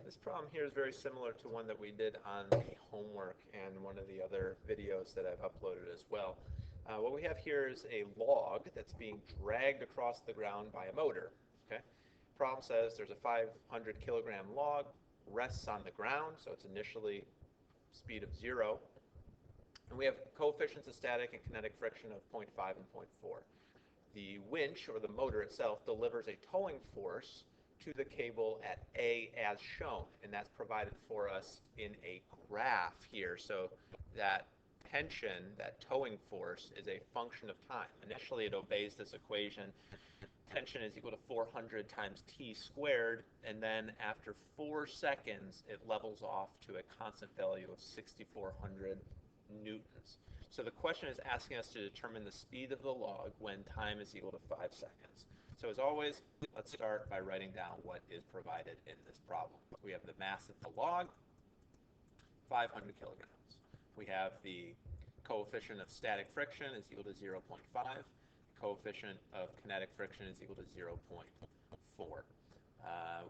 This problem here is very similar to one that we did on the homework and one of the other videos that I've uploaded as well. What we have here is a log that's being dragged across the ground by a motor. Okay. Problem says there's a 500 kilogram log, rests on the ground, so it's initially speed of 0. And we have coefficients of static and kinetic friction of 0.5 and 0.4. The winch, or the motor itself, delivers a towing force to the cable at A as shown, and that's provided for us in a graph here. So that tension, that towing force, is a function of time. Initially, it obeys this equation. Tension is equal to 400 times t squared, and then after 4 seconds, it levels off to a constant value of 6,400 newtons. So the question is asking us to determine the speed of the log when time is equal to 5 seconds. So as always, let's start by writing down what is provided in this problem. We have the mass of the log, 500 kilograms. We have the coefficient of static friction is equal to 0.5. Coefficient of kinetic friction is equal to 0.4.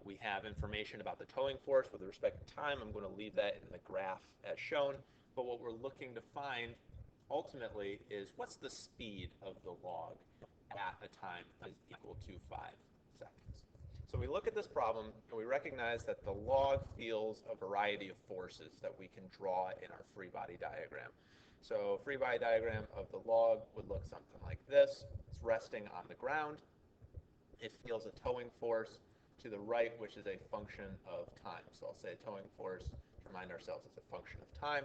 We have information about the towing force with respect to time. I'm going to leave that in the graph as shown. But what we're looking to find ultimately is what's the speed of the log at a time that is equal to 5 seconds. So we look at this problem and we recognize that the log feels a variety of forces that we can draw in our free body diagram. So a free body diagram of the log would look something like this. It's resting on the ground. It feels a towing force to the right, which is a function of time. So I'll say a towing force, to remind ourselves, is a function of time.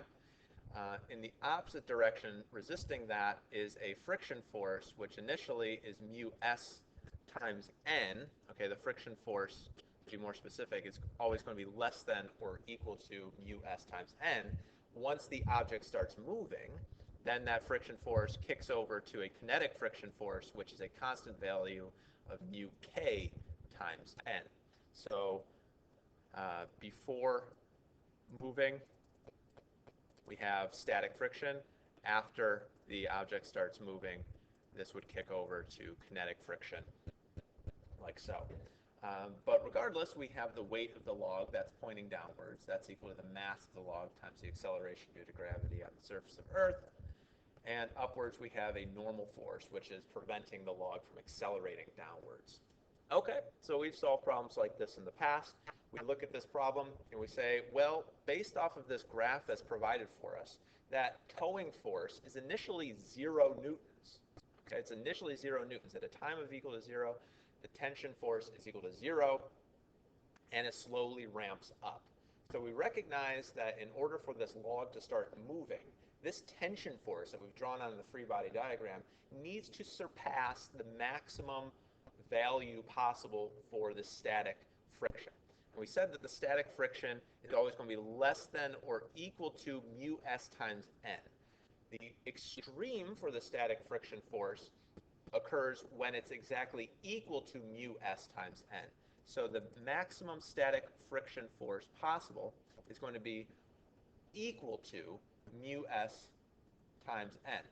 In the opposite direction, resisting that, is a friction force, which initially is mu s times n. Okay, the friction force, to be more specific, is always going to be less than or equal to mu s times n. Once the object starts moving, then that friction force kicks over to a kinetic friction force, which is a constant value of mu k times n. So before moving, we have static friction. After the object starts moving, this would kick over to kinetic friction, like so. But regardless, we have the weight of the log that's pointing downwards. That's equal to the mass of the log times the acceleration due to gravity on the surface of Earth. And upwards, we have a normal force, which is preventing the log from accelerating downwards. Okay, so we've solved problems like this in the past. We look at this problem and we say, well, based off of this graph that's provided for us, that towing force is initially 0 newtons. Okay, it's initially 0 newtons. At a time of equal to 0, the tension force is equal to 0, and it slowly ramps up. So we recognize that in order for this log to start moving, this tension force that we've drawn on the free body diagram needs to surpass the maximum value possible for the static friction. And we said that the static friction is always going to be less than or equal to mu s times n. The extreme for the static friction force occurs when it's exactly equal to mu s times n. So the maximum static friction force possible is going to be equal to mu s times n.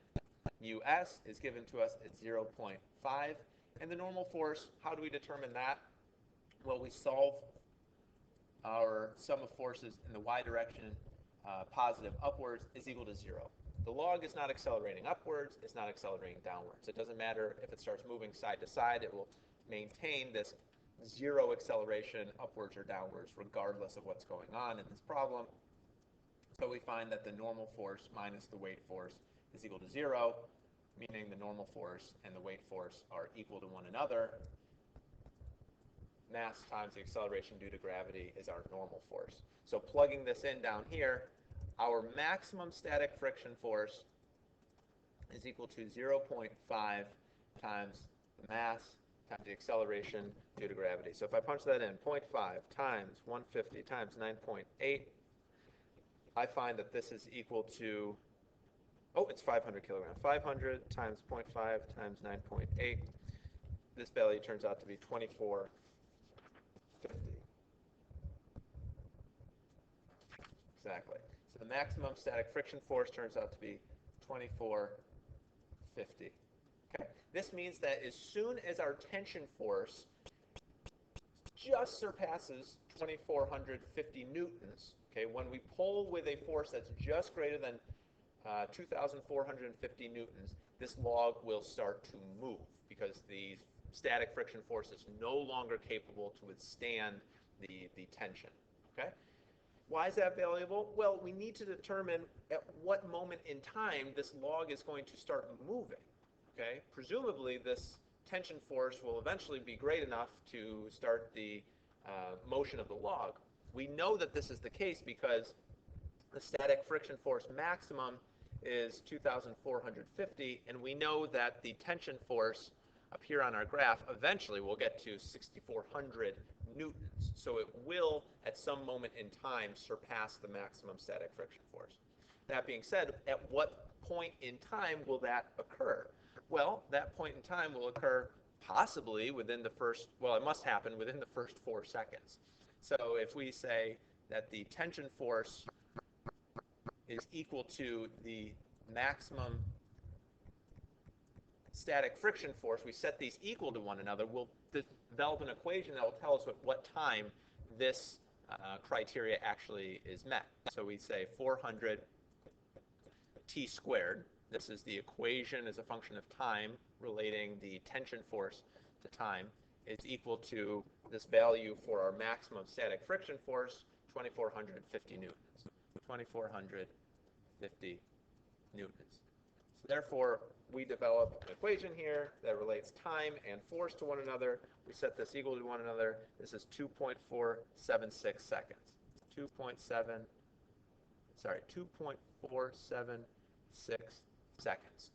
Mu s is given to us at 0.5, and the normal force, how do we determine that? Well, we solve our sum of forces in the y direction, positive upwards, is equal to 0. The log is not accelerating upwards, it's not accelerating downwards. It doesn't matter if it starts moving side to side, it will maintain this 0 acceleration upwards or downwards regardless of what's going on in this problem. So we find that the normal force minus the weight force is equal to 0, meaning the normal force and the weight force are equal to one another. Mass times the acceleration due to gravity is our normal force. So plugging this in down here, our maximum static friction force is equal to 0.5 times the mass times the acceleration due to gravity. So if I punch that in, 0.5 times 150 times 9.8, I find that this is equal to, oh, it's 500 kilograms. 500 times 0.5 times 9.8. This value turns out to be 2450. Exactly. So the maximum static friction force turns out to be 2450. Okay. This means that as soon as our tension force just surpasses 2,450 newtons, okay, when we pull with a force that's just greater than 2,450 newtons, this log will start to move because the static friction force is no longer capable to withstand the tension. Okay? Why is that valuable? Well, we need to determine at what moment in time this log is going to start moving. Okay? Presumably, this tension force will eventually be great enough to start the motion of the log. We know that this is the case because the static friction force maximum is 2,450, and we know that the tension force up here on our graph eventually will get to 6,400 newtons. So it will, at some moment in time, surpass the maximum static friction force. That being said, at what point in time will that occur? Well, that point in time will occur possibly within the first, well, it must happen within the first 4 seconds. So if we say that the tension force is equal to the maximum static friction force, we set these equal to one another, we'll develop an equation that will tell us at what time this criteria actually is met. So we say 400 t squared. This is the equation as a function of time relating the tension force to time is equal to this value for our maximum static friction force, 2,450 newtons. 2,450 newtons. So therefore, we develop an equation here that relates time and force to one another. We set this equal to one another. This is 2.476 seconds. 2.476 seconds.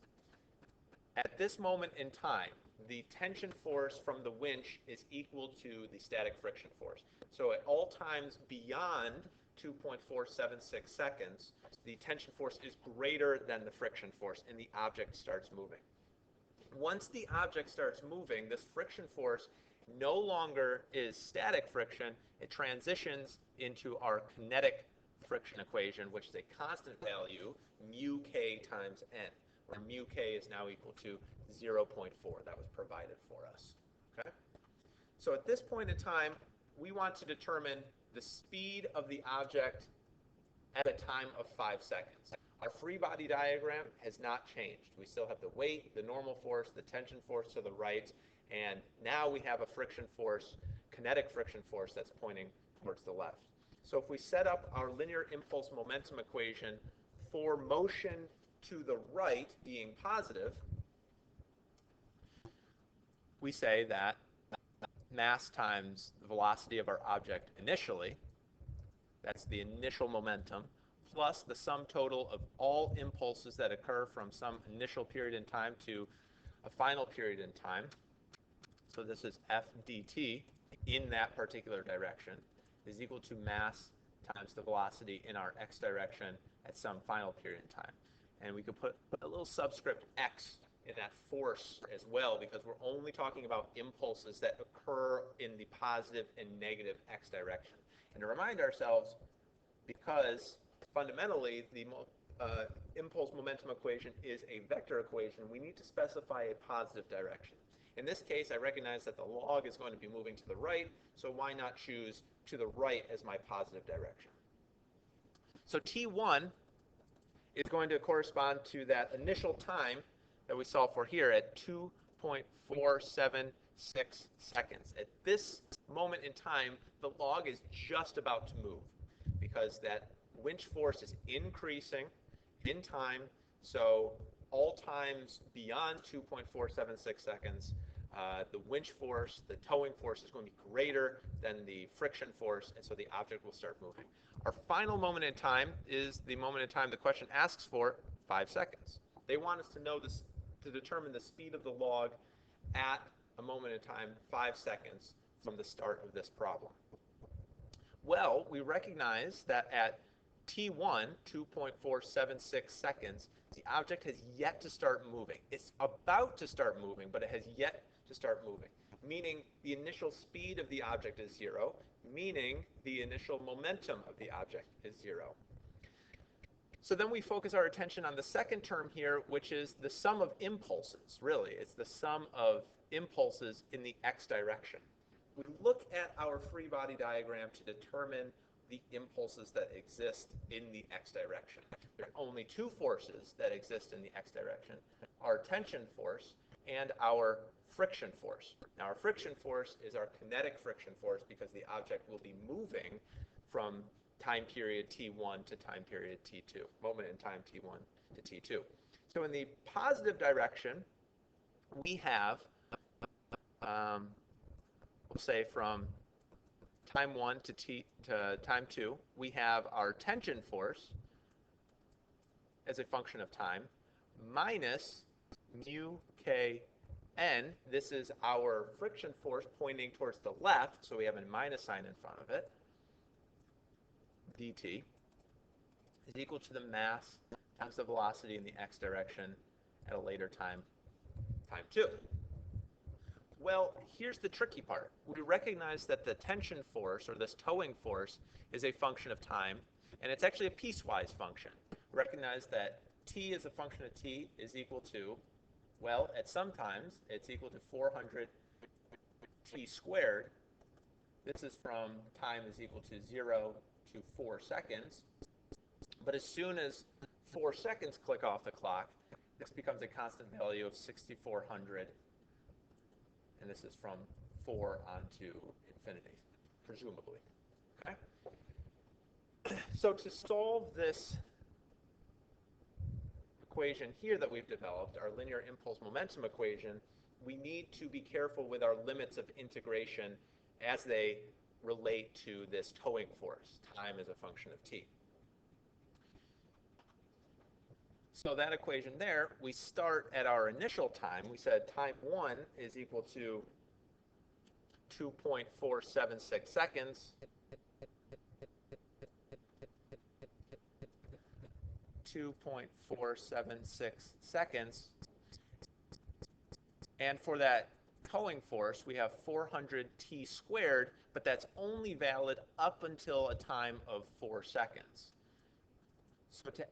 At this moment in time, the tension force from the winch is equal to the static friction force. So at all times beyond 2.476 seconds, the tension force is greater than the friction force, and the object starts moving. Once the object starts moving, this friction force no longer is static friction. It transitions into our kinetic friction equation, which is a constant value, mu k times n, where mu k is now equal to 0.4. That was provided for us. Okay? So at this point in time, we want to determine the speed of the object at a time of 5 seconds. Our free body diagram has not changed. We still have the weight, the normal force, the tension force to the right, and now we have a friction force, kinetic friction force that's pointing towards the left. So if we set up our linear impulse momentum equation for motion to the right being positive, we say that mass times the velocity of our object initially, that's the initial momentum, plus the sum total of all impulses that occur from some initial period in time to a final period in time. So this is f dt in that particular direction is equal to mass times the velocity in our x direction at some final period in time. And we could put a little subscript x in that force as well, because we're only talking about impulses that occur in the positive and negative x direction. And to remind ourselves, because fundamentally the impulse momentum equation is a vector equation, we need to specify a positive direction. In this case, I recognize that the log is going to be moving to the right, so why not choose to the right as my positive direction? So T1 is going to correspond to that initial time that we solved for here at 2.476 seconds. At this moment in time, the log is just about to move because that winch force is increasing in time, so all times beyond 2.476 seconds, the winch force, the towing force is going to be greater than the friction force, and so the object will start moving. Our final moment in time is the moment in time the question asks for, 5 seconds. They want us to know this, to determine the speed of the log at a moment in time, 5 seconds from the start of this problem. Well, we recognize that at T1, 2.476 seconds, the object has yet to start moving. It's about to start moving, but it has yet to start moving, meaning the initial speed of the object is 0, meaning the initial momentum of the object is 0. So then we focus our attention on the second term here, which is the sum of impulses, really. It's the sum of impulses in the x direction. we look at our free body diagram to determine the impulses that exist in the x direction. There are only two forces that exist in the x direction, our tension force and our friction force. Now, our friction force is our kinetic friction force because the object will be moving from time period t1 to time period t2, moment in time t1 to t2. So in the positive direction, we have, we'll say from time 1 to time 2, we have our tension force as a function of time minus mu k n. This is our friction force pointing towards the left, so we have a minus sign in front of it. dt is equal to the mass times the velocity in the x direction at a later time, time 2. Well, here's the tricky part. We recognize that the tension force, or this towing force, is a function of time, and it's actually a piecewise function. Recognize that t as a function of t is equal to, well, at some times, it's equal to 400 t squared. This is from time is equal to 0 to 4 seconds. But as soon as 4 seconds click off the clock, this becomes a constant value of 6,400. And this is from 4 on to infinity, presumably. Okay? So to solve this equation here that we've developed, our linear impulse momentum equation, we need to be careful with our limits of integration as they relate to this towing force. Time is a function of t. So that equation there, we start at our initial time. We said time 1 is equal to 2.476 seconds. 2.476 seconds. And for that towing force, we have 400 t squared, but that's only valid up until a time of 4 seconds. So to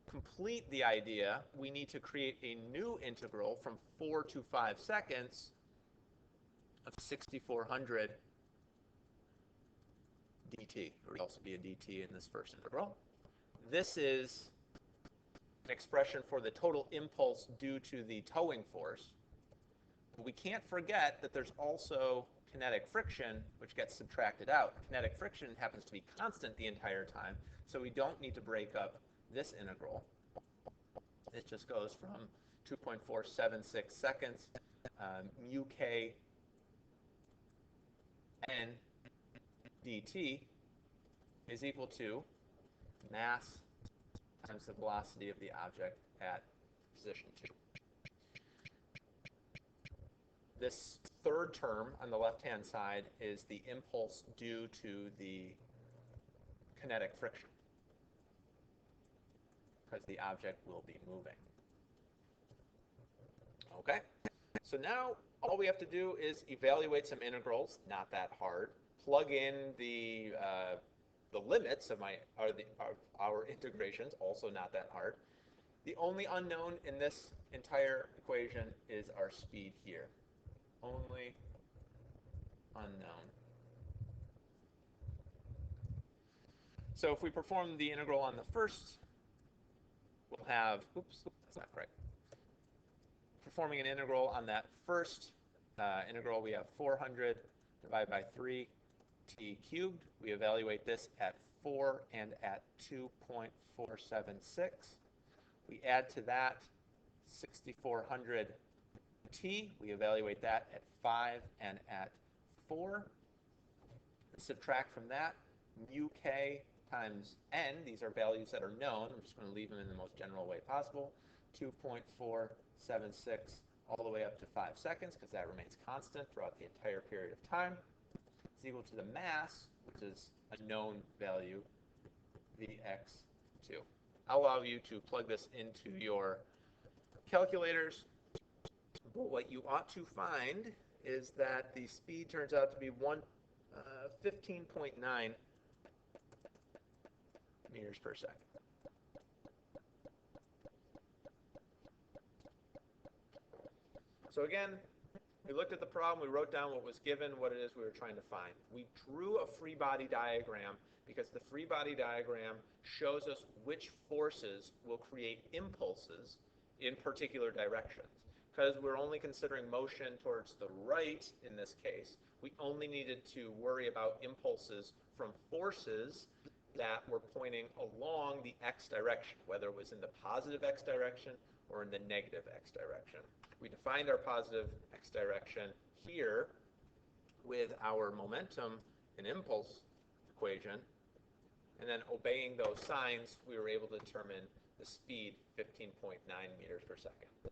complete the idea, we need to create a new integral from 4 to 5 seconds of 6,400 dt. There would also be a dt in this first integral. This is an expression for the total impulse due to the towing force. But we can't forget that there's also kinetic friction, which gets subtracted out. Kinetic friction happens to be constant the entire time, so we don't need to break up this integral. It just goes from 2.476 seconds, mu k n dt is equal to mass times the velocity of the object at position 2. This third term on the left-hand side is the impulse due to the kinetic friction, because the object will be moving. Okay, so now all we have to do is evaluate some integrals, not that hard, plug in the limits of our integrations, also not that hard. The only unknown in this entire equation is our speed here. Only unknown. So if we perform the integral on the first, we'll have, oops, that's not correct. Performing an integral on that first integral, we have 400 divided by 3 t cubed. We evaluate this at 4 and at 2.476. We add to that 6,400 t. We evaluate that at 5 and at 4. Subtract from that mu k times n. These are values that are known. I'm just going to leave them in the most general way possible. 2.476 all the way up to 5 seconds, because that remains constant throughout the entire period of time. It's equal to the mass, which is a known value, Vx2. I'll allow you to plug this into your calculators. But what you ought to find is that the speed turns out to be 15.9 meters per second. So again, We looked at the problem, we wrote down what was given, what it is we were trying to find. We drew a free body diagram because the free body diagram shows us which forces will create impulses in particular directions. Because we're only considering motion towards the right in this case, we only needed to worry about impulses from forces that were pointing along the x direction, whether it was in the positive x direction or in the negative x direction. We defined our positive x direction here with our momentum and impulse equation, and then obeying those signs, we were able to determine the speed, 15.9 meters per second.